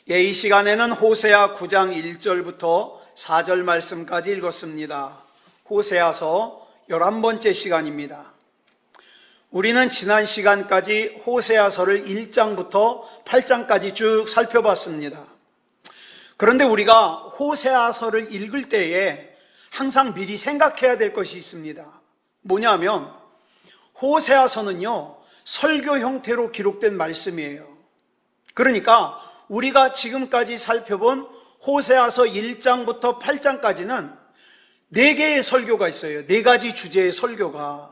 이 시간에는 호세아 9장 1절부터 4절 말씀까지 읽었습니다. 호세아서 11번째 시간입니다. 우리는 지난 시간까지 호세아서를 1장부터 8장까지 쭉 살펴봤습니다. 그런데 우리가 호세아서를 읽을 때에 항상 미리 생각해야 될 것이 있습니다. 뭐냐면 호세아서는요, 설교 형태로 기록된 말씀이에요. 그러니까 우리가 지금까지 살펴본 호세아서 1장부터 8장까지는 4개의 설교가 있어요. 4가지 주제의 설교가.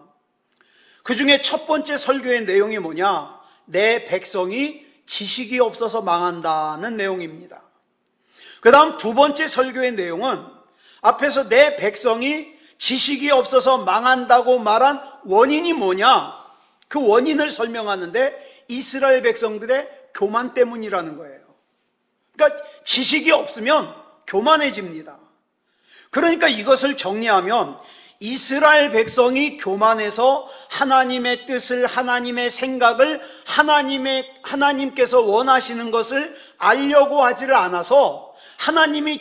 그 중에 첫 번째 설교의 내용이 뭐냐? 내 백성이 지식이 없어서 망한다는 내용입니다. 그 다음 두 번째 설교의 내용은 앞에서 내 백성이 지식이 없어서 망한다고 말한 원인이 뭐냐? 그 원인을 설명하는데 이스라엘 백성들의 교만 때문이라는 거예요. 그러니까 지식이 없으면 교만해집니다. 그러니까 이것을 정리하면 이스라엘 백성이 교만해서 하나님의 뜻을, 하나님의 생각을, 하나님께서 원하시는 것을 알려고 하지를 않아서 하나님의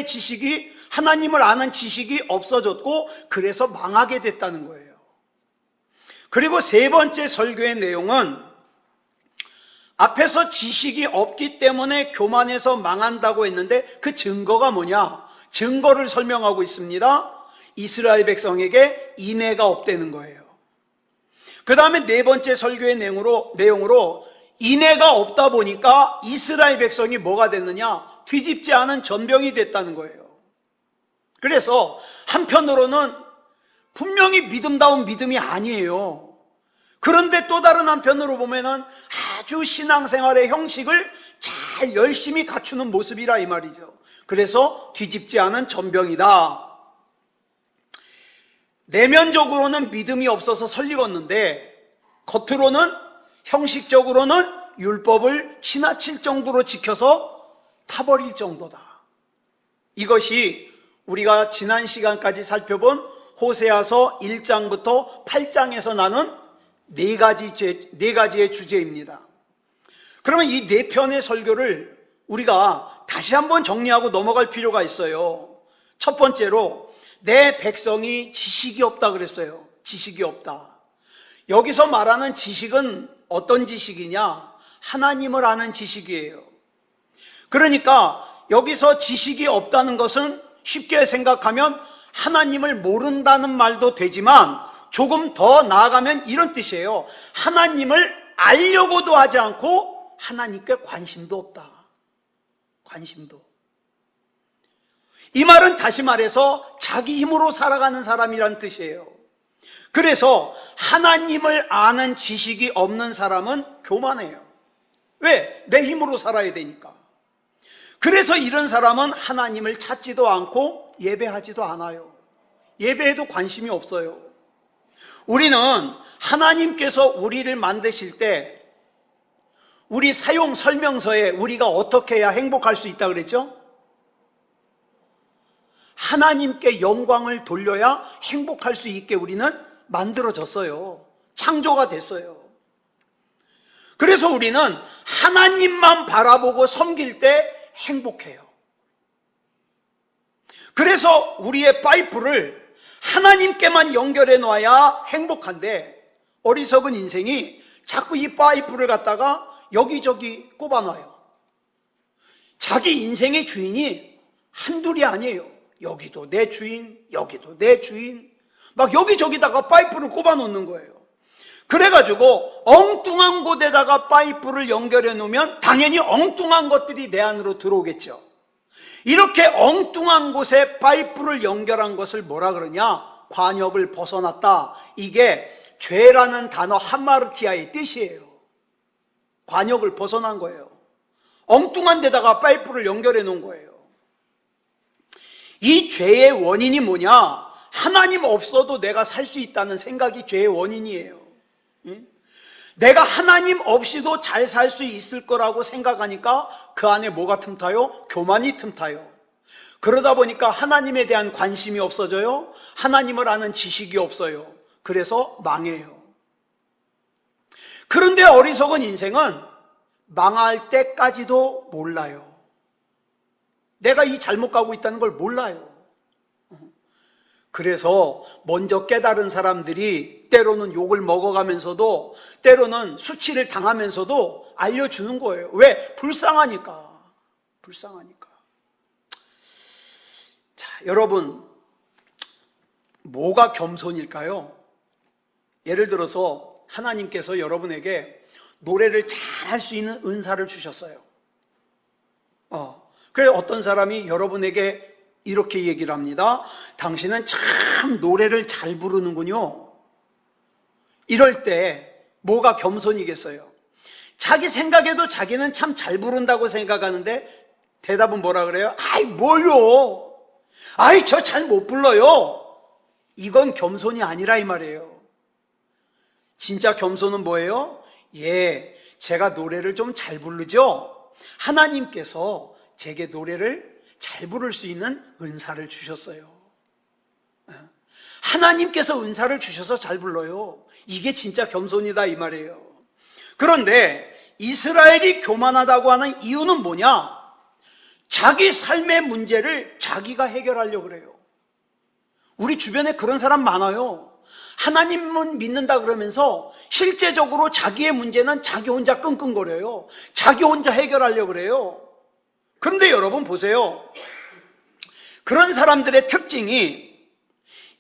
지식이, 하나님을 아는 지식이 없어졌고 그래서 망하게 됐다는 거예요. 그리고 세 번째 설교의 내용은 앞에서 지식이 없기 때문에 교만해서 망한다고 했는데 그 증거가 뭐냐? 증거를 설명하고 있습니다. 이스라엘 백성에게 인애가 없다는 거예요. 그 다음에 네 번째 설교의 내용으로 인애가 없다 보니까 이스라엘 백성이 뭐가 됐느냐? 뒤집지 않은 전병이 됐다는 거예요. 그래서 한편으로는 분명히 믿음다운 믿음이 아니에요. 그런데 또 다른 한편으로 보면은 아주 신앙생활의 형식을 잘 열심히 갖추는 모습이라 이 말이죠. 그래서 뒤집지 않은 전병이다. 내면적으로는 믿음이 없어서 설익었는데 겉으로는 형식적으로는 율법을 지나칠 정도로 지켜서 타버릴 정도다. 이것이 우리가 지난 시간까지 살펴본 호세아서 1장부터 8장에서 나눈 네 가지의 주제입니다. 그러면 이 네 편의 설교를 우리가 다시 한번 정리하고 넘어갈 필요가 있어요. 첫 번째로 내 백성이 지식이 없다 그랬어요. 지식이 없다. 여기서 말하는 지식은 어떤 지식이냐? 하나님을 아는 지식이에요. 그러니까 여기서 지식이 없다는 것은 쉽게 생각하면 하나님을 모른다는 말도 되지만 조금 더 나아가면 이런 뜻이에요. 하나님을 알려고도 하지 않고 하나님께 관심도 없다. 관심도. 이 말은 다시 말해서 자기 힘으로 살아가는 사람이란 뜻이에요. 그래서 하나님을 아는 지식이 없는 사람은 교만해요. 왜? 내 힘으로 살아야 되니까. 그래서 이런 사람은 하나님을 찾지도 않고 예배하지도 않아요. 예배에도 관심이 없어요. 우리는 하나님께서 우리를 만드실 때 우리 사용 설명서에 우리가 어떻게 해야 행복할 수 있다 그랬죠? 하나님께 영광을 돌려야 행복할 수 있게 우리는 만들어졌어요. 창조가 됐어요. 그래서 우리는 하나님만 바라보고 섬길 때 행복해요. 그래서 우리의 파이프를 하나님께만 연결해 놔야 행복한데 어리석은 인생이 자꾸 이 파이프를 갖다가 여기저기 꼽아놔요. 자기 인생의 주인이 한둘이 아니에요. 여기도 내 주인, 여기도 내 주인, 막 여기저기다가 파이프를 꼽아놓는 거예요. 그래가지고 엉뚱한 곳에다가 파이프를 연결해 놓으면 당연히 엉뚱한 것들이 내 안으로 들어오겠죠. 이렇게 엉뚱한 곳에 파이프를 연결한 것을 뭐라 그러냐? 관역을 벗어났다. 이게 죄라는 단어 하마르티아의 뜻이에요. 관역을 벗어난 거예요. 엉뚱한 데다가 파이프를 연결해 놓은 거예요. 이 죄의 원인이 뭐냐? 하나님 없어도 내가 살 수 있다는 생각이 죄의 원인이에요. 내가 하나님 없이도 잘 살 수 있을 거라고 생각하니까 그 안에 뭐가 틈타요? 교만이 틈타요. 그러다 보니까 하나님에 대한 관심이 없어져요. 하나님을 아는 지식이 없어요. 그래서 망해요. 그런데 어리석은 인생은 망할 때까지도 몰라요. 내가 이 잘못 가고 있다는 걸 몰라요. 그래서 먼저 깨달은 사람들이 때로는 욕을 먹어가면서도 때로는 수치를 당하면서도 알려주는 거예요. 왜? 불쌍하니까. 불쌍하니까. 자, 여러분, 뭐가 겸손일까요? 예를 들어서 하나님께서 여러분에게 노래를 잘 할 수 있는 은사를 주셨어요. 그래 어떤 사람이 여러분에게 이렇게 얘기를 합니다. 당신은 참 노래를 잘 부르는군요. 이럴 때 뭐가 겸손이겠어요? 자기 생각에도 자기는 참 잘 부른다고 생각하는데 대답은 뭐라 그래요? 아이 뭘요? 아이 저 잘 못 불러요. 이건 겸손이 아니라 이 말이에요. 진짜 겸손은 뭐예요? 예, 제가 노래를 좀 잘 부르죠? 하나님께서 제게 노래를 잘 부를 수 있는 은사를 주셨어요. 하나님께서 은사를 주셔서 잘 불러요. 이게 진짜 겸손이다 이 말이에요. 그런데 이스라엘이 교만하다고 하는 이유는 뭐냐? 자기 삶의 문제를 자기가 해결하려고 그래요. 우리 주변에 그런 사람 많아요. 하나님은 믿는다 그러면서 실제적으로 자기의 문제는 자기 혼자 끙끙거려요. 자기 혼자 해결하려고 그래요. 그런데 여러분 보세요. 그런 사람들의 특징이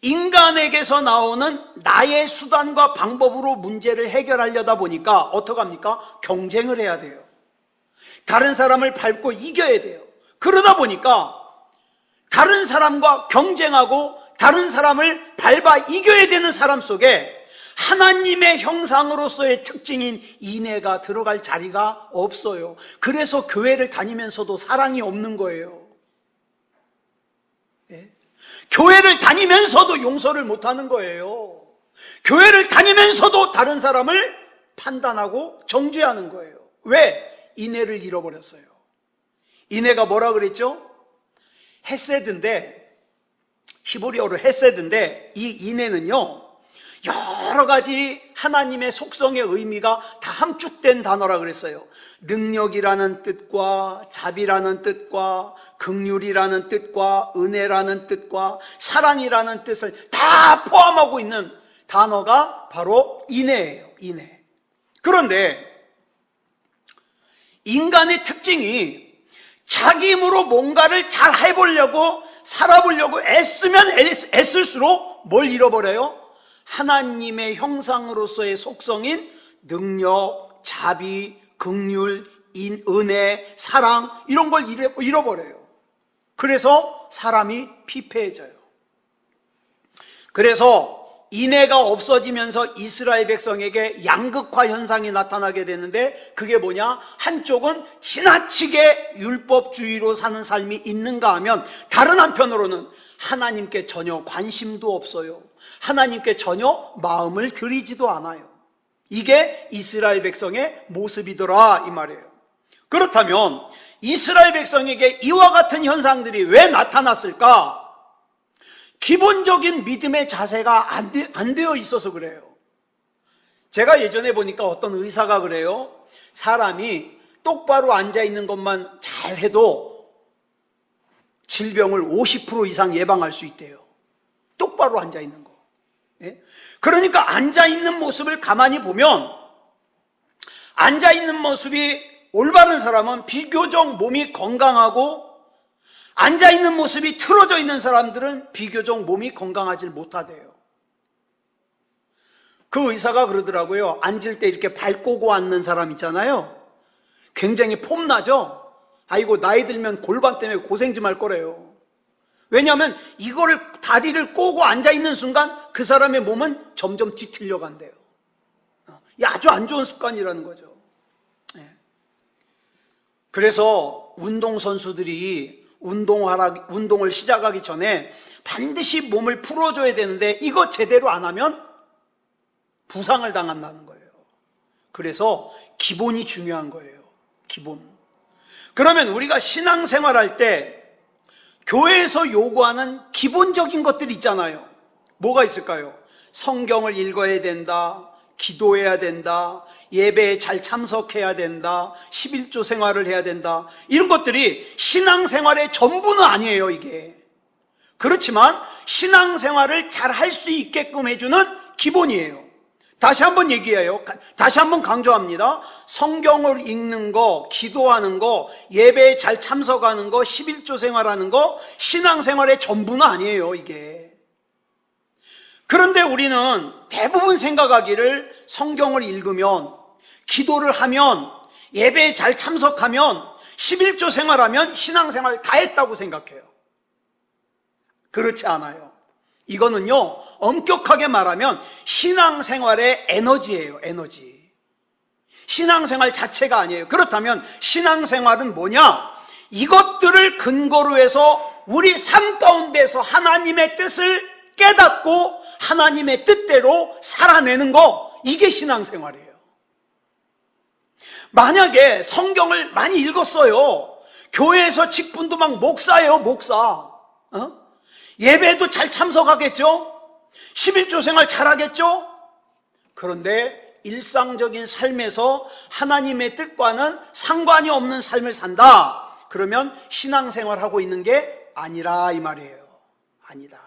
인간에게서 나오는 나의 수단과 방법으로 문제를 해결하려다 보니까 어떡합니까? 경쟁을 해야 돼요. 다른 사람을 밟고 이겨야 돼요. 그러다 보니까 다른 사람과 경쟁하고 다른 사람을 밟아 이겨야 되는 사람 속에 하나님의 형상으로서의 특징인 인애가 들어갈 자리가 없어요. 그래서 교회를 다니면서도 사랑이 없는 거예요. 네? 교회를 다니면서도 용서를 못하는 거예요. 교회를 다니면서도 다른 사람을 판단하고 정죄하는 거예요. 왜? 인애를 잃어버렸어요. 인애가 뭐라 그랬죠? 헤세드인데, 히브리어로 헤세드인데 이 인애는요 여러 가지 하나님의 속성의 의미가 다 함축된 단어라 그랬어요. 능력이라는 뜻과 자비라는 뜻과 긍휼이라는 뜻과 은혜라는 뜻과 사랑이라는 뜻을 다 포함하고 있는 단어가 바로 인애예요. 인애. 그런데 인간의 특징이 자기 힘으로 뭔가를 잘 해보려고 살아보려고 애쓰면 애쓸수록 뭘 잃어버려요? 하나님의 형상으로서의 속성인 능력, 자비, 긍휼, 은혜, 사랑 이런 걸 잃어버려요. 그래서 사람이 피폐해져요. 그래서 인애가 없어지면서 이스라엘 백성에게 양극화 현상이 나타나게 되는데 그게 뭐냐? 한쪽은 지나치게 율법주의로 사는 삶이 있는가 하면 다른 한편으로는 하나님께 전혀 관심도 없어요. 하나님께 전혀 마음을 들이지도 않아요. 이게 이스라엘 백성의 모습이더라 이 말이에요. 그렇다면 이스라엘 백성에게 이와 같은 현상들이 왜 나타났을까? 기본적인 믿음의 자세가 안 되어 있어서 그래요. 제가 예전에 보니까 어떤 의사가 그래요. 사람이 똑바로 앉아있는 것만 잘해도 질병을 50% 이상 예방할 수 있대요. 똑바로 앉아있는 거. 예? 그러니까 앉아있는 모습을 가만히 보면 앉아있는 모습이 올바른 사람은 비교적 몸이 건강하고 앉아있는 모습이 틀어져 있는 사람들은 비교적 몸이 건강하지 못하대요. 그 의사가 그러더라고요. 앉을 때 이렇게 발 꼬고 앉는 사람 있잖아요. 굉장히 폼나죠? 아이고 나이 들면 골반 때문에 고생 좀 할 거래요. 왜냐하면 이거를 다리를 꼬고 앉아있는 순간 그 사람의 몸은 점점 뒤틀려 간대요. 이 아주 안 좋은 습관이라는 거죠. 그래서 운동선수들이 운동을 시작하기 전에 반드시 몸을 풀어줘야 되는데 이거 제대로 안 하면 부상을 당한다는 거예요. 그래서 기본이 중요한 거예요. 기본. 그러면 우리가 신앙생활할 때 교회에서 요구하는 기본적인 것들이 있잖아요. 뭐가 있을까요? 성경을 읽어야 된다. 기도해야 된다, 예배에 잘 참석해야 된다, 11조 생활을 해야 된다, 이런 것들이 신앙생활의 전부는 아니에요, 이게. 그렇지만 신앙생활을 잘 할 수 있게끔 해주는 기본이에요. 다시 한번 얘기해요. 다시 한번 강조합니다. 성경을 읽는 거, 기도하는 거, 예배에 잘 참석하는 거, 11조 생활하는 거, 신앙생활의 전부는 아니에요, 이게. 그런데 우리는 대부분 생각하기를 성경을 읽으면, 기도를 하면, 예배에 잘 참석하면, 11조 생활하면 신앙생활 다 했다고 생각해요. 그렇지 않아요. 이거는요, 엄격하게 말하면 신앙생활의 에너지예요, 에너지. 신앙생활 자체가 아니에요. 그렇다면 신앙생활은 뭐냐? 이것들을 근거로 해서 우리 삶 가운데서 하나님의 뜻을 깨닫고 하나님의 뜻대로 살아내는 거, 이게 신앙생활이에요. 만약에 성경을 많이 읽었어요. 교회에서 직분도 막 목사예요, 목사. 예배도 잘 참석하겠죠? 11조 생활 잘하겠죠? 그런데 일상적인 삶에서 하나님의 뜻과는 상관이 없는 삶을 산다. 그러면 신앙생활하고 있는 게 아니라 이 말이에요. 아니다.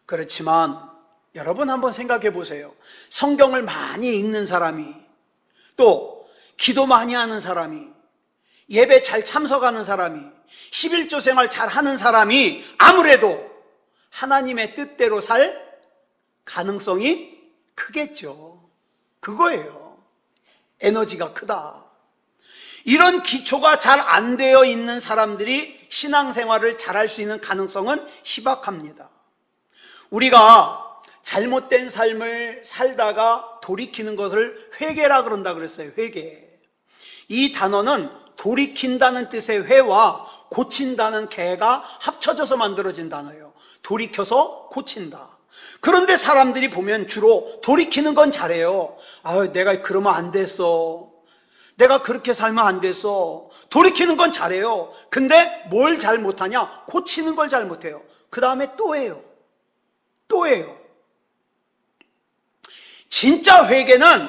그렇지만 여러분 한번 생각해 보세요. 성경을 많이 읽는 사람이, 또 기도 많이 하는 사람이, 예배 잘 참석하는 사람이, 11조 생활 잘 하는 사람이 아무래도 하나님의 뜻대로 살 가능성이 크겠죠. 그거예요. 에너지가 크다. 이런 기초가 잘 안 되어 있는 사람들이 신앙생활을 잘할 수 있는 가능성은 희박합니다. 우리가 잘못된 삶을 살다가 돌이키는 것을 회개라 그런다 그랬어요. 회개. 이 단어는 돌이킨다는 뜻의 회와 고친다는 개가 합쳐져서 만들어진 단어예요. 돌이켜서 고친다. 그런데 사람들이 보면 주로 돌이키는 건 잘해요. 아유, 내가 그러면 안 됐어. 내가 그렇게 살면 안 됐어. 돌이키는 건 잘해요. 근데 뭘 잘 못하냐? 고치는 걸 잘 못해요. 그 다음에 또 해요. 또 해요. 진짜 회개는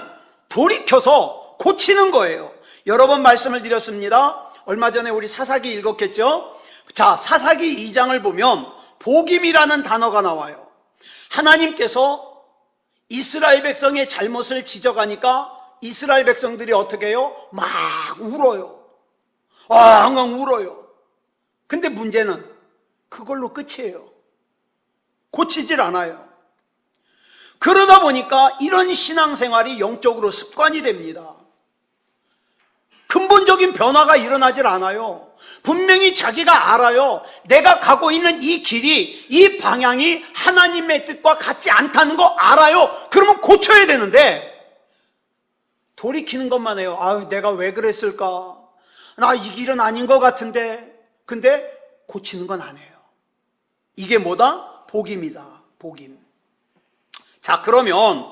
돌이켜서 고치는 거예요. 여러 번 말씀을 드렸습니다. 얼마 전에 우리 사사기 읽었겠죠? 자, 사사기 2장을 보면 복임이라는 단어가 나와요. 하나님께서 이스라엘 백성의 잘못을 지적하니까 이스라엘 백성들이 어떻게 해요? 막 울어요. 항상 울어요. 근데 문제는 그걸로 끝이에요. 고치질 않아요. 그러다 보니까 이런 신앙생활이 영적으로 습관이 됩니다. 근본적인 변화가 일어나질 않아요. 분명히 자기가 알아요. 내가 가고 있는 이 길이, 이 방향이 하나님의 뜻과 같지 않다는 거 알아요. 그러면 고쳐야 되는데 돌이키는 것만 해요. 아유, 내가 왜 그랬을까? 나 이 길은 아닌 것 같은데. 근데 고치는 건 안 해요. 이게 뭐다? 복임이다. 복임. 자, 그러면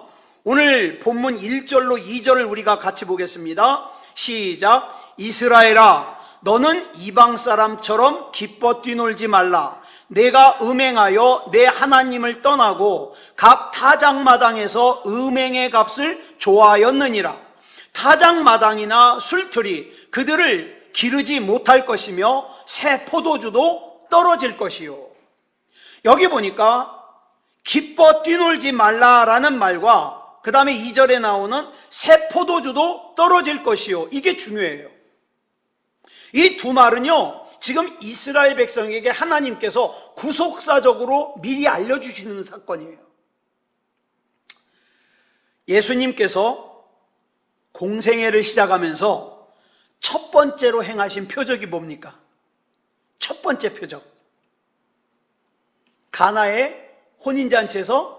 오늘 본문 1절로 2절을 우리가 같이 보겠습니다. 시작. 이스라엘아, 너는 이방 사람처럼 기뻐 뛰놀지 말라. 내가 음행하여 내 하나님을 떠나고 각 타작마당에서 음행의 값을 좋아하였느니라. 타작마당이나 술틀이 그들을 기르지 못할 것이며 새 포도주도 떨어질 것이요. 여기 보니까 기뻐 뛰놀지 말라라는 말과 그 다음에 2절에 나오는 새 포도주도 떨어질 것이요. 이게 중요해요. 이 두 말은요, 지금 이스라엘 백성에게 하나님께서 구속사적으로 미리 알려주시는 사건이에요. 예수님께서 공생애를 시작하면서 첫 번째로 행하신 표적이 뭡니까? 첫 번째 표적. 가나의 혼인잔치에서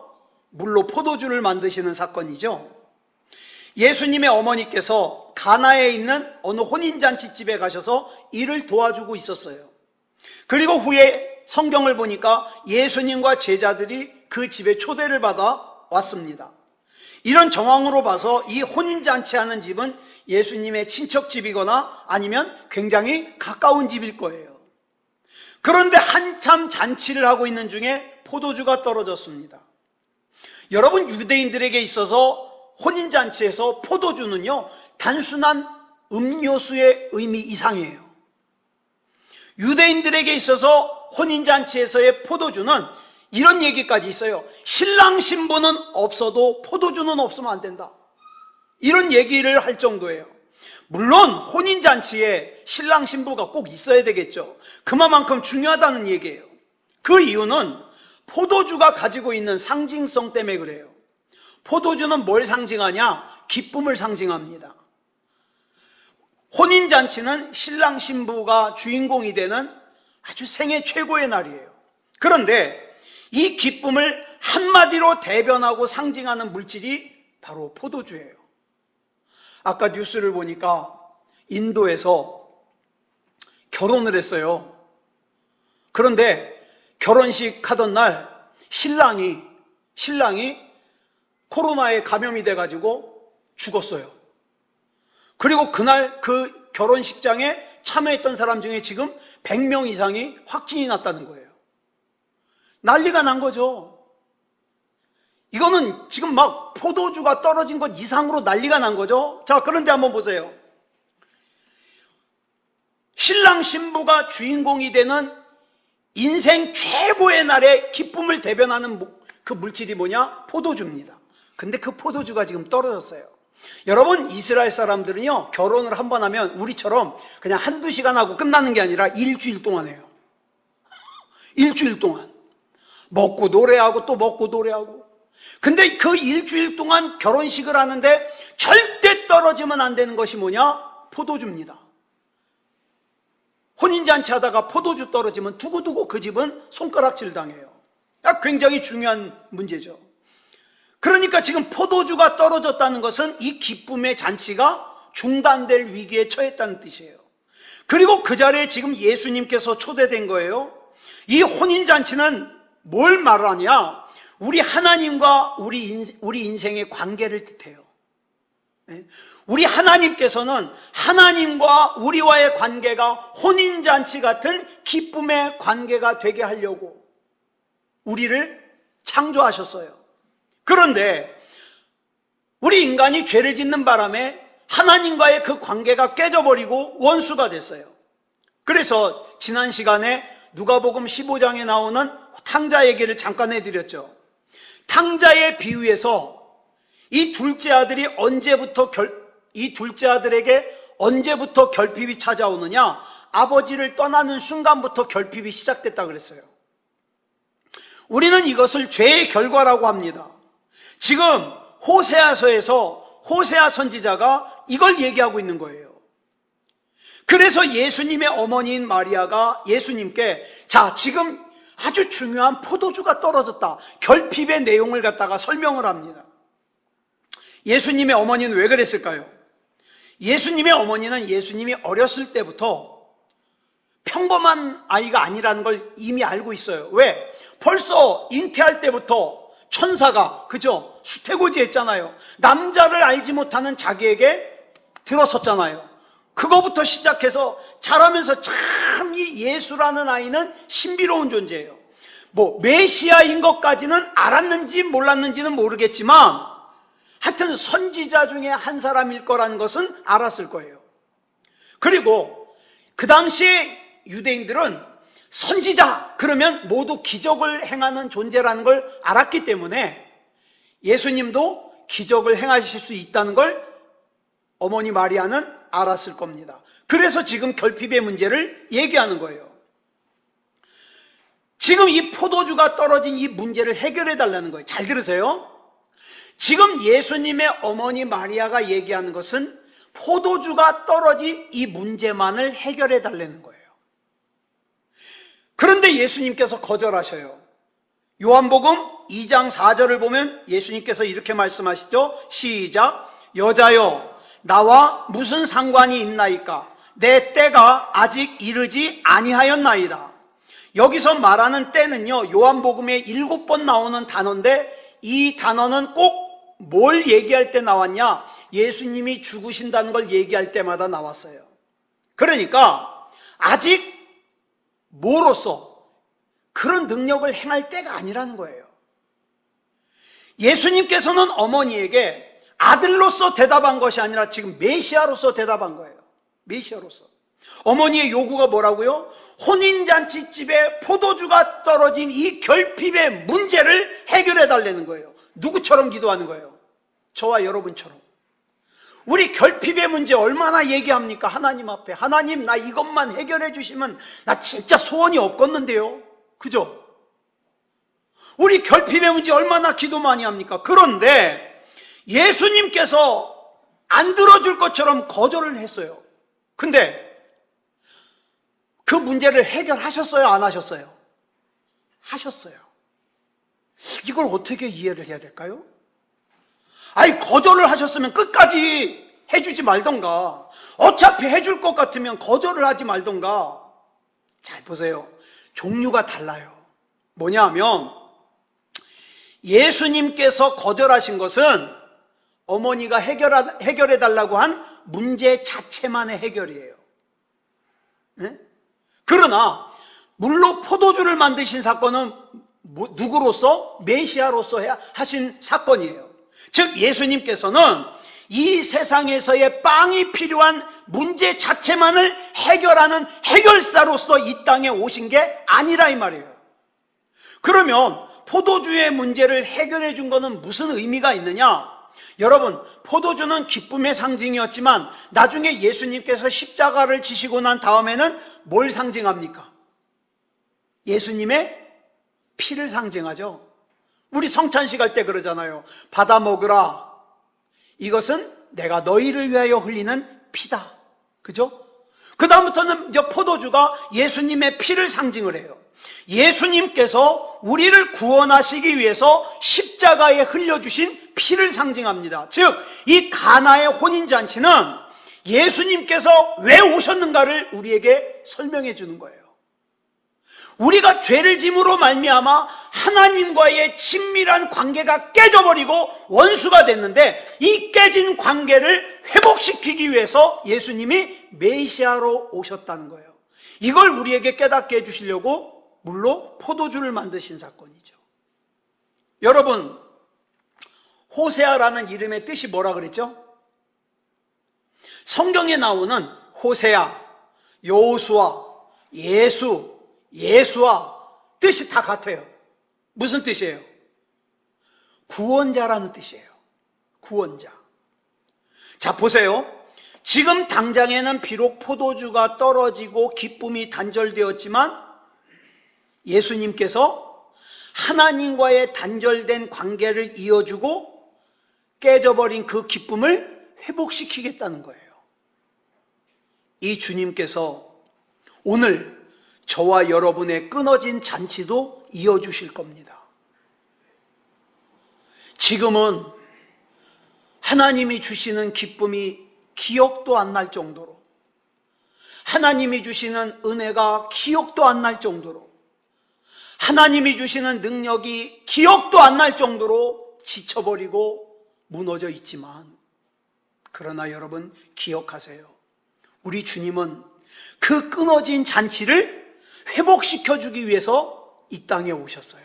물로 포도주를 만드시는 사건이죠. 예수님의 어머니께서 가나에 있는 어느 혼인잔치집에 가셔서 일을 도와주고 있었어요. 그리고 후에 성경을 보니까 예수님과 제자들이 그 집에 초대를 받아 왔습니다. 이런 정황으로 봐서 이 혼인잔치하는 집은 예수님의 친척집이거나 아니면 굉장히 가까운 집일 거예요. 그런데 한참 잔치를 하고 있는 중에 포도주가 떨어졌습니다. 여러분, 유대인들에게 있어서 혼인잔치에서 포도주는요, 단순한 음료수의 의미 이상이에요. 유대인들에게 있어서 혼인잔치에서의 포도주는 이런 얘기까지 있어요. 신랑 신부는 없어도 포도주는 없으면 안 된다. 이런 얘기를 할 정도예요. 물론 혼인잔치에 신랑 신부가 꼭 있어야 되겠죠. 그만큼 중요하다는 얘기예요. 그 이유는 포도주가 가지고 있는 상징성 때문에 그래요. 포도주는 뭘 상징하냐? 기쁨을 상징합니다. 혼인잔치는 신랑 신부가 주인공이 되는 아주 생애 최고의 날이에요. 그런데 이 기쁨을 한마디로 대변하고 상징하는 물질이 바로 포도주예요. 아까 뉴스를 보니까 인도에서 결혼을 했어요. 그런데 결혼식 하던 날 신랑이 코로나에 감염이 돼가지고 죽었어요. 그리고 그날 그 결혼식장에 참여했던 사람 중에 지금 100명 이상이 확진이 났다는 거예요. 난리가 난 거죠. 이거는 지금 막 포도주가 떨어진 것 이상으로 난리가 난 거죠. 자, 그런데 한번 보세요. 신랑 신부가 주인공이 되는 인생 최고의 날의 기쁨을 대변하는 그 물질이 뭐냐? 포도주입니다. 근데 그 포도주가 지금 떨어졌어요. 여러분, 이스라엘 사람들은요, 결혼을 한 번 하면 우리처럼 그냥 한두 시간 하고 끝나는 게 아니라 일주일 동안 해요. 일주일 동안. 먹고 노래하고 또 먹고 노래하고. 근데 그 일주일 동안 결혼식을 하는데 절대 떨어지면 안 되는 것이 뭐냐? 포도주입니다. 혼인잔치 하다가 포도주 떨어지면 두고두고 그 집은 손가락질 당해요. 굉장히 중요한 문제죠. 그러니까 지금 포도주가 떨어졌다는 것은 이 기쁨의 잔치가 중단될 위기에 처했다는 뜻이에요. 그리고 그 자리에 지금 예수님께서 초대된 거예요. 이 혼인잔치는 뭘 말하냐? 우리 하나님과 우리 인생의 관계를 뜻해요. 우리 하나님께서는 하나님과 우리와의 관계가 혼인잔치 같은 기쁨의 관계가 되게 하려고 우리를 창조하셨어요. 그런데 우리 인간이 죄를 짓는 바람에 하나님과의 그 관계가 깨져버리고 원수가 됐어요. 그래서 지난 시간에 누가복음 15장에 나오는 탕자 얘기를 잠깐 해드렸죠. 탕자의 비유에서 이 둘째 아들에게 언제부터 결핍이 찾아오느냐? 아버지를 떠나는 순간부터 결핍이 시작됐다 그랬어요. 우리는 이것을 죄의 결과라고 합니다. 지금 호세아서에서 호세아 선지자가 이걸 얘기하고 있는 거예요. 그래서 예수님의 어머니인 마리아가 예수님께 자, 지금 아주 중요한 포도주가 떨어졌다. 결핍의 내용을 갖다가 설명을 합니다. 예수님의 어머니는 왜 그랬을까요? 예수님의 어머니는 예수님이 어렸을 때부터 평범한 아이가 아니라는 걸 이미 알고 있어요. 왜? 벌써 잉태할 때부터 천사가, 그죠? 수태고지 했잖아요. 남자를 알지 못하는 자기에게 들어섰잖아요. 그거부터 시작해서 자라면서 참 이 예수라는 아이는 신비로운 존재예요. 메시아인 것까지는 알았는지 몰랐는지는 모르겠지만 하여튼 선지자 중에 한 사람일 거라는 것은 알았을 거예요. 그리고 그 당시에 유대인들은 선지자 그러면 모두 기적을 행하는 존재라는 걸 알았기 때문에 예수님도 기적을 행하실 수 있다는 걸 어머니 마리아는 알았을 겁니다. 그래서 지금 결핍의 문제를 얘기하는 거예요. 지금 이 포도주가 떨어진 이 문제를 해결해 달라는 거예요. 잘 들으세요. 지금 예수님의 어머니 마리아가 얘기하는 것은 포도주가 떨어진 이 문제만을 해결해 달라는 거예요. 그런데 예수님께서 거절하셔요. 요한복음 2장 4절을 보면 예수님께서 이렇게 말씀하시죠. 시작. 여자여, 나와 무슨 상관이 있나이까? 내 때가 아직 이르지 아니하였나이다. 여기서 말하는 때는요, 요한복음에 7번 나오는 단어인데 이 단어는 꼭 뭘 얘기할 때 나왔냐? 예수님이 죽으신다는 걸 얘기할 때마다 나왔어요. 그러니까 아직 뭐로서 그런 능력을 행할 때가 아니라는 거예요. 예수님께서는 어머니에게 아들로서 대답한 것이 아니라 지금 메시아로서 대답한 거예요. 메시아로서. 어머니의 요구가 뭐라고요? 혼인잔치집에 포도주가 떨어진 이 결핍의 문제를 해결해 달라는 거예요. 누구처럼 기도하는 거예요? 저와 여러분처럼. 우리 결핍의 문제 얼마나 얘기합니까? 하나님 앞에. 하나님, 나 이것만 해결해 주시면 나 진짜 소원이 없겠는데요. 그죠? 우리 결핍의 문제 얼마나 기도 많이 합니까? 그런데 예수님께서 안 들어줄 것처럼 거절을 했어요. 근데 그 문제를 해결하셨어요? 안 하셨어요? 하셨어요. 이걸 어떻게 이해를 해야 될까요? 아니, 거절을 하셨으면 끝까지 해주지 말던가, 어차피 해줄 것 같으면 거절을 하지 말던가. 잘 보세요. 종류가 달라요. 뭐냐 하면 예수님께서 거절하신 것은 어머니가 해결해달라고 한 문제 자체만의 해결이에요. 네? 그러나 물로 포도주를 만드신 사건은 누구로서? 메시아로서 하신 사건이에요. 즉 예수님께서는 이 세상에서의 빵이 필요한 문제 자체만을 해결하는 해결사로서 이 땅에 오신 게 아니라 이 말이에요. 그러면 포도주의 문제를 해결해 준 것은 무슨 의미가 있느냐? 여러분, 포도주는 기쁨의 상징이었지만 나중에 예수님께서 십자가를 지시고 난 다음에는 뭘 상징합니까? 예수님의 피를 상징하죠. 우리 성찬식 할 때 그러잖아요. 받아 먹으라. 이것은 내가 너희를 위하여 흘리는 피다. 그죠? 그 다음부터는 이제 포도주가 예수님의 피를 상징을 해요. 예수님께서 우리를 구원하시기 위해서 십자가에 흘려주신 피를 상징합니다. 즉, 이 가나의 혼인잔치는 예수님께서 왜 오셨는가를 우리에게 설명해 주는 거예요. 우리가 죄를 짐으로 말미암아 하나님과의 친밀한 관계가 깨져버리고 원수가 됐는데 이 깨진 관계를 회복시키기 위해서 예수님이 메시아로 오셨다는 거예요. 이걸 우리에게 깨닫게 해주시려고 물로 포도주를 만드신 사건이죠. 여러분, 호세아라는 이름의 뜻이 뭐라 그랬죠? 성경에 나오는 호세아, 여호수아, 예수, 예수아 뜻이 다 같아요. 무슨 뜻이에요? 구원자라는 뜻이에요. 구원자. 자, 보세요. 지금 당장에는 비록 포도주가 떨어지고 기쁨이 단절되었지만 예수님께서 하나님과의 단절된 관계를 이어주고 깨져버린 그 기쁨을 회복시키겠다는 거예요. 이 주님께서 오늘 저와 여러분의 끊어진 잔치도 이어주실 겁니다. 지금은 하나님이 주시는 기쁨이 기억도 안 날 정도로, 하나님이 주시는 은혜가 기억도 안 날 정도로, 하나님이 주시는 능력이 기억도 안 날 정도로 지쳐버리고 무너져 있지만, 그러나 여러분 기억하세요. 우리 주님은 그 끊어진 잔치를 회복시켜주기 위해서 이 땅에 오셨어요.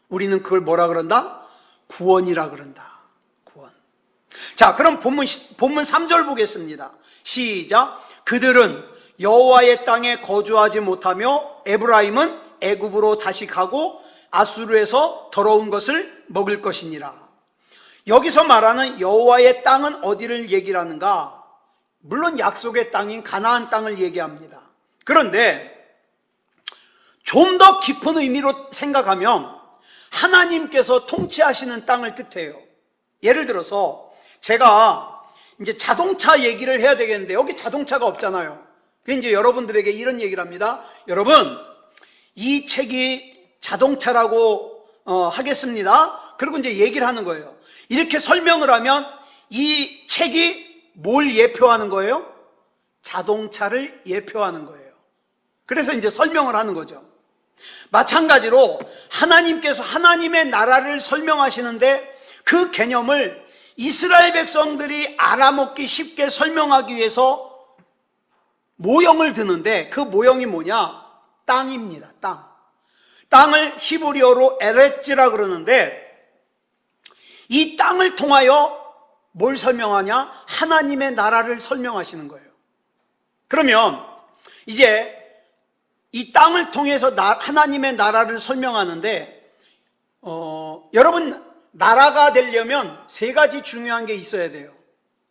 우리는 그걸 뭐라 그런다? 구원이라 그런다. 구원. 자, 그럼 본문 3절 보겠습니다. 시작. 그들은 여호와의 땅에 거주하지 못하며 에브라임은 애굽으로 다시 가고 아수르에서 더러운 것을 먹을 것이니라. 여기서 말하는 여호와의 땅은 어디를 얘기를 하는가? 물론 약속의 땅인 가나안 땅을 얘기합니다. 그런데 좀 더 깊은 의미로 생각하면 하나님께서 통치하시는 땅을 뜻해요. 예를 들어서 제가 이제 자동차 얘기를 해야 되겠는데 여기 자동차가 없잖아요. 그래서 이제 여러분들에게 이런 얘기를 합니다. 여러분, 이 책이 자동차라고 하겠습니다. 그리고 이제 얘기를 하는 거예요. 이렇게 설명을 하면 이 책이 뭘 예표하는 거예요? 자동차를 예표하는 거예요. 그래서 이제 설명을 하는 거죠. 마찬가지로 하나님께서 하나님의 나라를 설명하시는데 그 개념을 이스라엘 백성들이 알아먹기 쉽게 설명하기 위해서 모형을 드는데 그 모형이 뭐냐? 땅입니다. 땅. 땅을 히브리어로 에레츠라 그러는데 이 땅을 통하여 뭘 설명하냐? 하나님의 나라를 설명하시는 거예요. 그러면 이제 이 땅을 통해서 하나님의 나라를 설명하는데 여러분, 나라가 되려면 세 가지 중요한 게 있어야 돼요.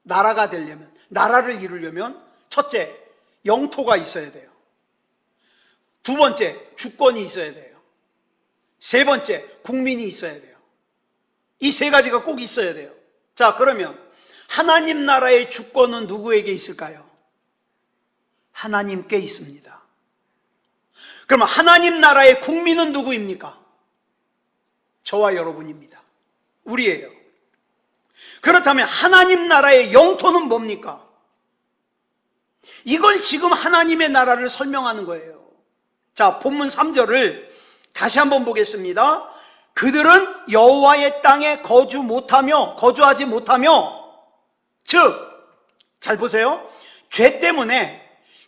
나라가 되려면, 나라를 이루려면 첫째, 영토가 있어야 돼요. 두 번째, 주권이 있어야 돼요. 세 번째, 국민이 있어야 돼요. 이 세 가지가 꼭 있어야 돼요. 자, 그러면 하나님 나라의 주권은 누구에게 있을까요? 하나님께 있습니다. 그러면 하나님 나라의 국민은 누구입니까? 저와 여러분입니다. 우리예요. 그렇다면 하나님 나라의 영토는 뭡니까? 이걸 지금 하나님의 나라를 설명하는 거예요. 자, 본문 3절을 다시 한번 보겠습니다. 그들은 여호와의 땅에 거주하지 못하며, 즉, 잘 보세요. 죄 때문에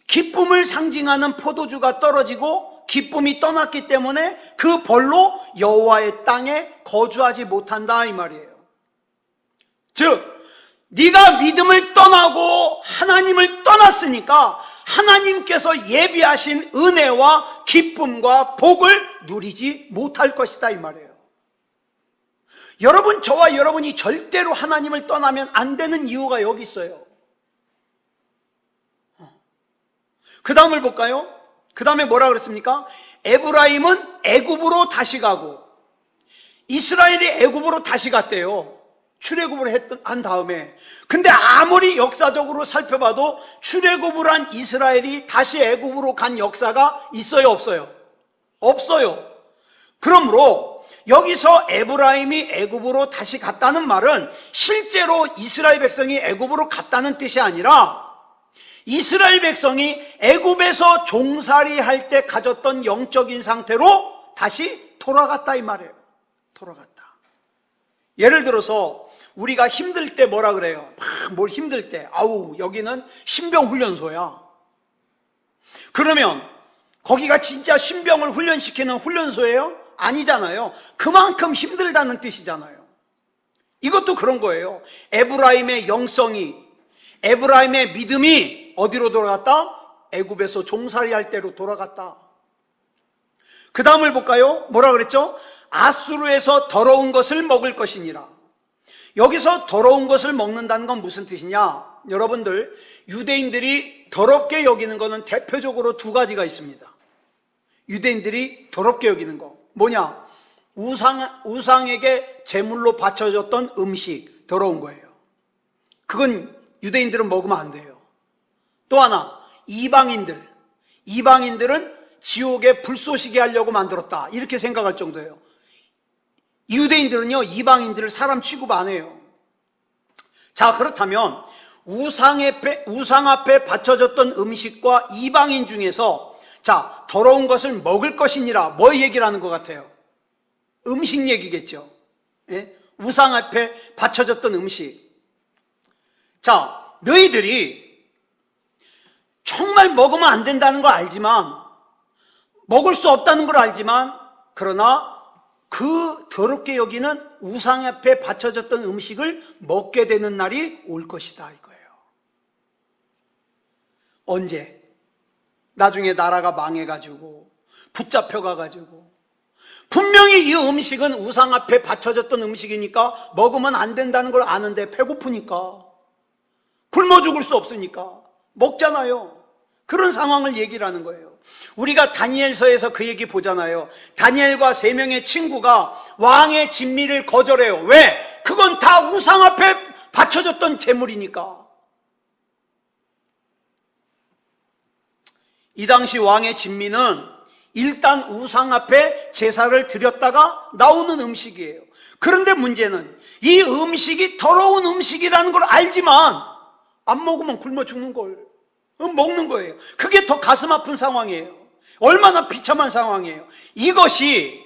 기쁨을 상징하는 포도주가 떨어지고 기쁨이 떠났기 때문에 그 벌로 여호와의 땅에 거주하지 못한다, 이 말이에요. 즉, 네가 믿음을 떠나고 하나님을 떠났으니까 하나님께서 예비하신 은혜와 기쁨과 복을 누리지 못할 것이다, 이 말이에요. 여러분, 저와 여러분이 절대로 하나님을 떠나면 안 되는 이유가 여기 있어요. 그 다음을 볼까요? 그 다음에 뭐라 그랬습니까? 에브라임은 애굽으로 다시 가고 이스라엘이 애굽으로 다시 갔대요. 출애굽을 한 다음에. 근데 아무리 역사적으로 살펴봐도 출애굽을 한 이스라엘이 다시 애굽으로 간 역사가 있어요, 없어요? 없어요. 그러므로 여기서 에브라임이 애굽으로 다시 갔다는 말은 실제로 이스라엘 백성이 애굽으로 갔다는 뜻이 아니라 이스라엘 백성이 애굽에서 종살이 할 때 가졌던 영적인 상태로 다시 돌아갔다, 이 말이에요. 돌아갔다. 예를 들어서 우리가 힘들 때 뭐라 그래요? 막 뭘 힘들 때, 아우, 여기는 신병훈련소야. 그러면 거기가 진짜 신병을 훈련시키는 훈련소예요? 아니잖아요. 그만큼 힘들다는 뜻이잖아요. 이것도 그런 거예요. 에브라임의 영성이, 에브라임의 믿음이 어디로 돌아갔다? 애굽에서 종살이할 때로 돌아갔다. 그 다음을 볼까요? 뭐라 그랬죠? 아수르에서 더러운 것을 먹을 것이니라. 여기서 더러운 것을 먹는다는 건 무슨 뜻이냐? 여러분들, 유대인들이 더럽게 여기는 것은 대표적으로 두 가지가 있습니다. 유대인들이 더럽게 여기는 거 뭐냐? 우상에게 제물로 바쳐졌던 음식, 더러운 거예요. 그건 유대인들은 먹으면 안 돼요. 또 하나, 이방인들은 지옥에 불쏘시게 하려고 만들었다, 이렇게 생각할 정도예요. 유대인들은요, 이방인들을 사람 취급 안 해요. 자, 그렇다면 우상 앞에 바쳐졌던 음식과 이방인 중에서, 자, 더러운 것을 먹을 것이니라, 뭐 얘기를 하는 것 같아요? 음식 얘기겠죠. 예? 우상 앞에 바쳐졌던 음식. 자, 너희들이 정말 먹으면 안 된다는 걸 알지만, 먹을 수 없다는 걸 알지만, 그러나 그 더럽게 여기는 우상 앞에 바쳐졌던 음식을 먹게 되는 날이 올 것이다, 이거예요. 언제? 나중에 나라가 망해가지고 붙잡혀가가지고 분명히 이 음식은 우상 앞에 바쳐졌던 음식이니까 먹으면 안 된다는 걸 아는데 배고프니까, 굶어 죽을 수 없으니까 먹잖아요. 그런 상황을 얘기를 하는 거예요. 우리가 다니엘서에서 그 얘기 보잖아요. 다니엘과 3명의 친구가 왕의 진미를 거절해요. 왜? 그건 다 우상 앞에 바쳐졌던 제물이니까. 이 당시 왕의 진미는 일단 우상 앞에 제사를 드렸다가 나오는 음식이에요. 그런데 문제는 이 음식이 더러운 음식이라는 걸 알지만 안 먹으면 굶어 죽는 걸 먹는 거예요. 그게 더 가슴 아픈 상황이에요. 얼마나 비참한 상황이에요. 이것이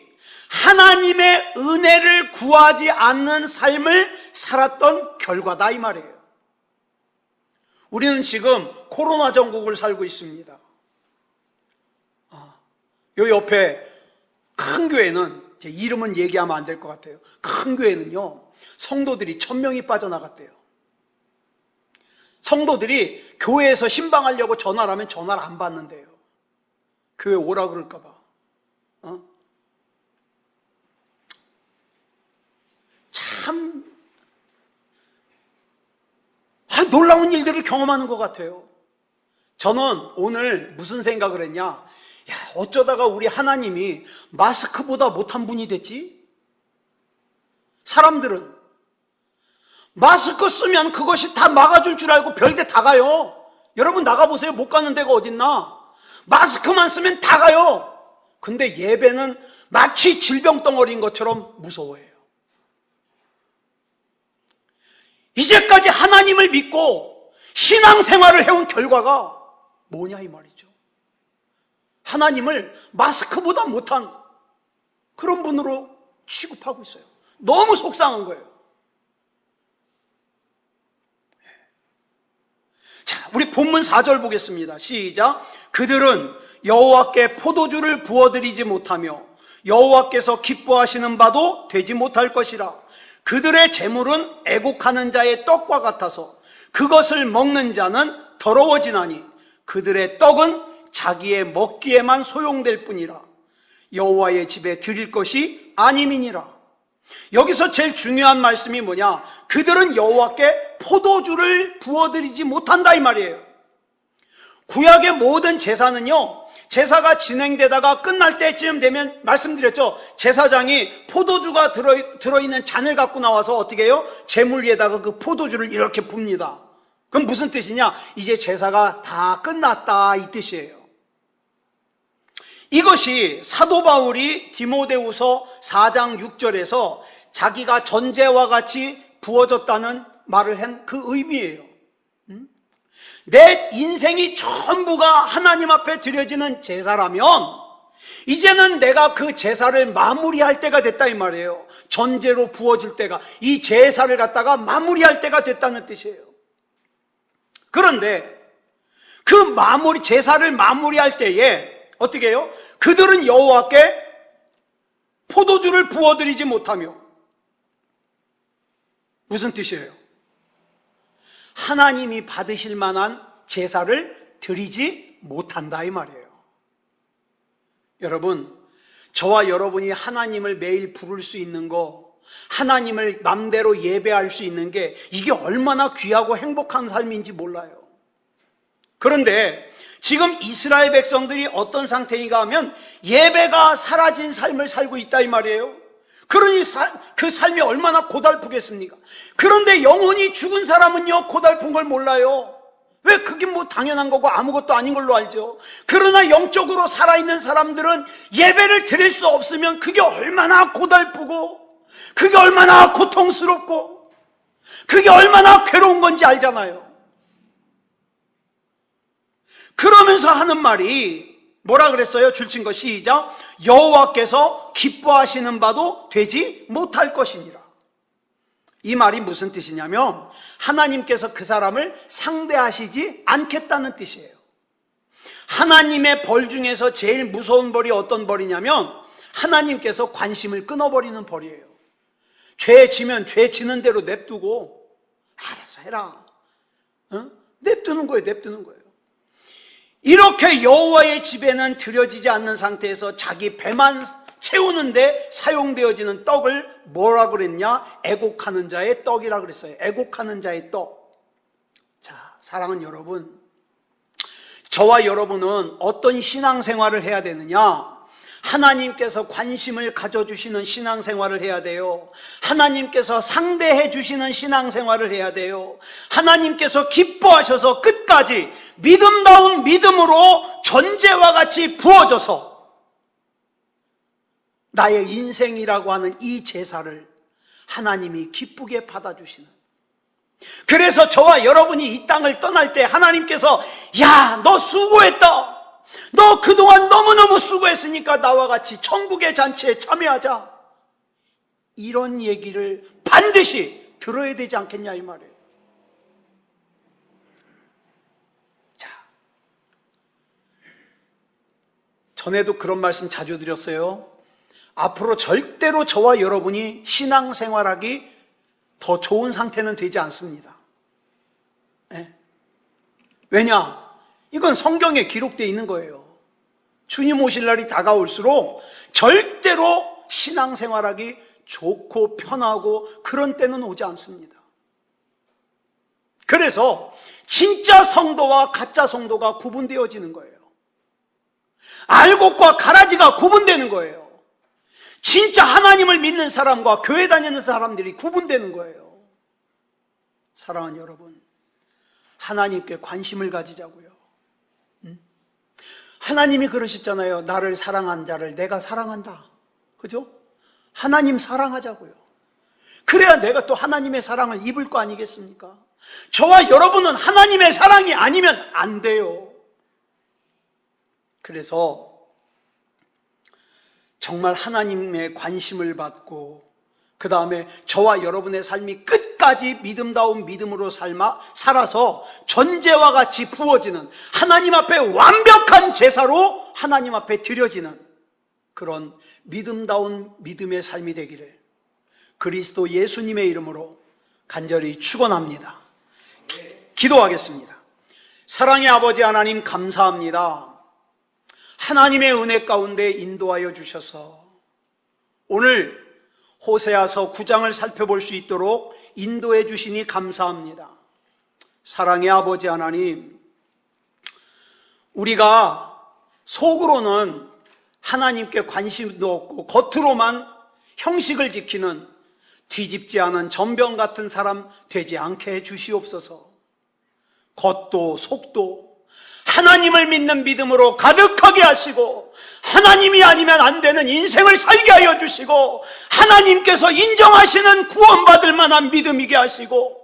하나님의 은혜를 구하지 않는 삶을 살았던 결과다, 이 말이에요. 우리는 지금 코로나 전국을 살고 있습니다. 요 옆에 큰 교회는 제 이름은 얘기하면 안 될 것 같아요. 큰 교회는요, 성도들이 1000명이 빠져나갔대요. 성도들이 교회에서 신방하려고 전화를 하면 전화를 안 받는데요. 교회 오라 그럴까봐. 참 놀라운 일들을 경험하는 것 같아요. 저는 오늘 무슨 생각을 했냐? 야, 어쩌다가 우리 하나님이 마스크보다 못한 분이 됐지? 사람들은 마스크 쓰면 그것이 다 막아줄 줄 알고 별데 다 가요. 여러분 나가보세요. 못 가는 데가 어딨나? 마스크만 쓰면 다 가요. 근데 예배는 마치 질병덩어리인 것처럼 무서워해요. 이제까지 하나님을 믿고 신앙생활을 해온 결과가 뭐냐 이 말이죠. 하나님을 마스크보다 못한 그런 분으로 취급하고 있어요. 너무 속상한 거예요. 자, 우리 본문 4절 보겠습니다. 시작. 그들은 여호와께 포도주를 부어드리지 못하며 여호와께서 기뻐하시는 바도 되지 못할 것이라. 그들의 재물은 애곡하는 자의 떡과 같아서 그것을 먹는 자는 더러워지나니 그들의 떡은 자기의 먹기에만 소용될 뿐이라. 여호와의 집에 드릴 것이 아님이니라. 여기서 제일 중요한 말씀이 뭐냐? 그들은 여호와께 포도주를 부어드리지 못한다 이 말이에요. 구약의 모든 제사는요, 제사가 진행되다가 끝날 때쯤 되면 말씀드렸죠. 제사장이 포도주가 들어있는 잔을 갖고 나와서 어떻게 해요? 제물 위에다가 그 포도주를 이렇게 붓니다. 그럼 무슨 뜻이냐? 이제 제사가 다 끝났다 이 뜻이에요. 이것이 사도 바울이 디모데후서 4장 6절에서 자기가 전제와 같이 부어졌다는 말을 한 그 의미예요. 내 인생이 전부가 하나님 앞에 드려지는 제사라면 이제는 내가 그 제사를 마무리할 때가 됐다 이 말이에요. 전제로 부어질 때가, 이 제사를 갖다가 마무리할 때가 됐다는 뜻이에요. 그런데 그 제사를 마무리할 때에 어떻게 해요? 그들은 여호와께 포도주를 부어드리지 못하며, 무슨 뜻이에요? 하나님이 받으실 만한 제사를 드리지 못한다 이 말이에요. 여러분, 저와 여러분이 하나님을 매일 부를 수 있는 거, 하나님을 맘대로 예배할 수 있는 게 이게 얼마나 귀하고 행복한 삶인지 몰라요. 그런데 지금 이스라엘 백성들이 어떤 상태인가 하면 예배가 사라진 삶을 살고 있다 이 말이에요. 그러니 그 삶이 얼마나 고달프겠습니까? 그런데 영혼이 죽은 사람은요, 고달픈 걸 몰라요. 왜? 그게 뭐 당연한 거고 아무것도 아닌 걸로 알죠. 그러나 영적으로 살아있는 사람들은 예배를 드릴 수 없으면 그게 얼마나 고달프고 그게 얼마나 고통스럽고 그게 얼마나 괴로운 건지 알잖아요. 그러면서 하는 말이 뭐라 그랬어요? 줄친 거 시작. 여호와께서 기뻐하시는 바도 되지 못할 것이니라. 이 말이 무슨 뜻이냐면 하나님께서 그 사람을 상대하시지 않겠다는 뜻이에요. 하나님의 벌 중에서 제일 무서운 벌이 어떤 벌이냐면 하나님께서 관심을 끊어버리는 벌이에요. 죄 지면 죄 지는 대로 냅두고 알아서 해라. 냅두는 거예요. 냅두는 거예요. 이렇게 여호와의 집에는 드려지지 않는 상태에서 자기 배만 채우는데 사용되어지는 떡을 뭐라 그랬냐? 애곡하는 자의 떡이라 그랬어요. 애곡하는 자의 떡. 자, 사랑하는 여러분, 저와 여러분은 어떤 신앙생활을 해야 되느냐? 하나님께서 관심을 가져주시는 신앙생활을 해야 돼요. 하나님께서 상대해 주시는 신앙생활을 해야 돼요. 하나님께서 기뻐하셔서 끝까지 믿음다운 믿음으로 전제와 같이 부어져서 나의 인생이라고 하는 이 제사를 하나님이 기쁘게 받아주시는, 그래서 저와 여러분이 이 땅을 떠날 때 하나님께서 야, 너 수고했다. 너 그동안 너무너무 수고했으니까 나와 같이 천국의 잔치에 참여하자. 이런 얘기를 반드시 들어야 되지 않겠냐 이 말이에요. 자, 전에도 그런 말씀 자주 드렸어요. 앞으로 절대로 저와 여러분이 신앙생활하기 더 좋은 상태는 되지 않습니다. 네. 왜냐? 이건 성경에 기록되어 있는 거예요. 주님 오실 날이 다가올수록 절대로 신앙생활하기 좋고 편하고 그런 때는 오지 않습니다. 그래서 진짜 성도와 가짜 성도가 구분되어지는 거예요. 알곡과 가라지가 구분되는 거예요. 진짜 하나님을 믿는 사람과 교회 다니는 사람들이 구분되는 거예요. 사랑하는 여러분, 하나님께 관심을 가지자고요. 하나님이 그러셨잖아요. 나를 사랑한 자를 내가 사랑한다. 그죠? 하나님 사랑하자고요. 그래야 내가 또 하나님의 사랑을 입을 거 아니겠습니까? 저와 여러분은 하나님의 사랑이 아니면 안 돼요. 그래서 정말 하나님의 관심을 받고 그 다음에 저와 여러분의 삶이 끝까지 믿음다운 믿음으로 살아서 전제와 같이 부어지는 하나님 앞에 완벽한 제사로 하나님 앞에 드려지는 그런 믿음다운 믿음의 삶이 되기를 그리스도 예수님의 이름으로 간절히 축원합니다. 기도하겠습니다. 사랑의 아버지 하나님 감사합니다. 하나님의 은혜 가운데 인도하여 주셔서 오늘 호세아서 9장을 살펴볼 수 있도록 인도해 주시니 감사합니다. 사랑의 아버지 하나님, 우리가 속으로는 하나님께 관심도 없고 겉으로만 형식을 지키는 뒤집지 않은 전병 같은 사람 되지 않게 해 주시옵소서. 겉도 속도 하나님을 믿는 믿음으로 가득하게 하시고 하나님이 아니면 안 되는 인생을 살게 하여 주시고 하나님께서 인정하시는 구원받을 만한 믿음이게 하시고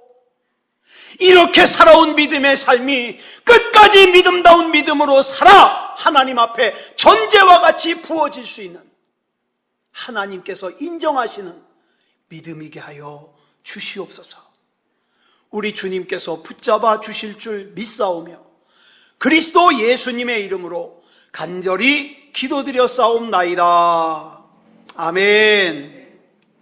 이렇게 살아온 믿음의 삶이 끝까지 믿음다운 믿음으로 살아 하나님 앞에 전제와 같이 부어질 수 있는 하나님께서 인정하시는 믿음이게 하여 주시옵소서. 우리 주님께서 붙잡아 주실 줄 믿사오며 그리스도 예수님의 이름으로 간절히 기도드려 싸움나이다. 아멘.